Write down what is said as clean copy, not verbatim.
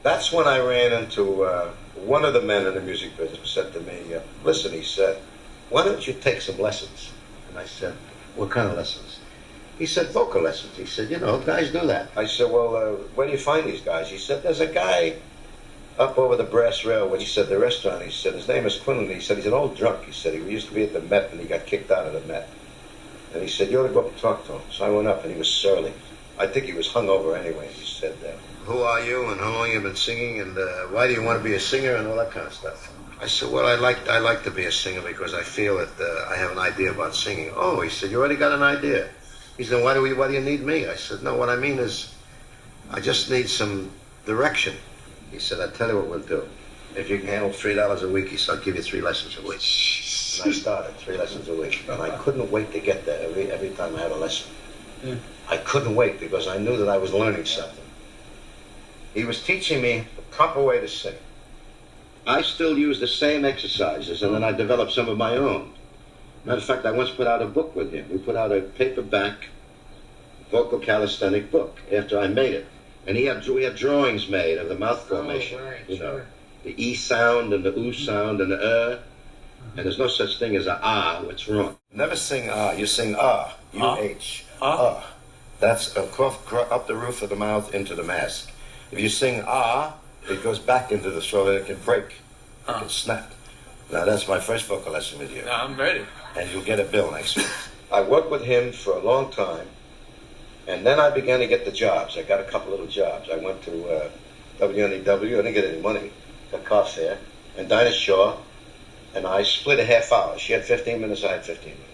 That's when I ran into one of the men in the music business who said to me, listen, he said, why don't you take some lessons? And I said, what kind of lessons? He said, vocal lessons. He said, you know, guys do that. I said, well, where do you find these guys? He said, there's a guy up over the brass railway. He said, the restaurant. He said, his name is Quinlan. He said, he's an old drunk. He said, he used to be at the Met and he got kicked out of the Met. And he said, you ought to go up and talk to him. So I went up and he was surly. I think he was hungover anyway. He said, who are you and how long you been singing and why do you want to be a singer and all that kind of stuff. I said, well, I like to be a singer because I feel that I have an idea about singing. Oh, he said, you already got an idea. He said, why do you need me? I said, no, what I mean is I just need some direction. He said, I'll tell you what we'll do. If you can handle $3 a week, he said, I'll give you 3 lessons a week. And I started 3 lessons a week. And I couldn't wait to get there every time I had a lesson. I couldn't wait because I knew that I was learning something. He was teaching me the proper way to sing. I still use the same exercises, and then I developed some of my own. Matter of fact, I once put out a book with him. We put out a paperback vocal calisthenic book after I made it. And we had drawings made of the mouth formation. Right, you know, sure. the E sound and the U sound and the And there's no such thing as a ah, what's wrong. Never sing ah, you sing ah, U-H, ah. That's a cough up the roof of the mouth into the mask. If you sing ah, it goes back into the throat and it can break, it can snap. Now that's my first vocal lesson with you. I'm ready. And you'll get a bill next week. I worked with him for a long time, and then I began to get the jobs. I got a couple little jobs. I went to WNEW, I didn't get any money, got car fare, and Dinah Shaw and I split a half hour. She had 15 minutes, I had 15 minutes.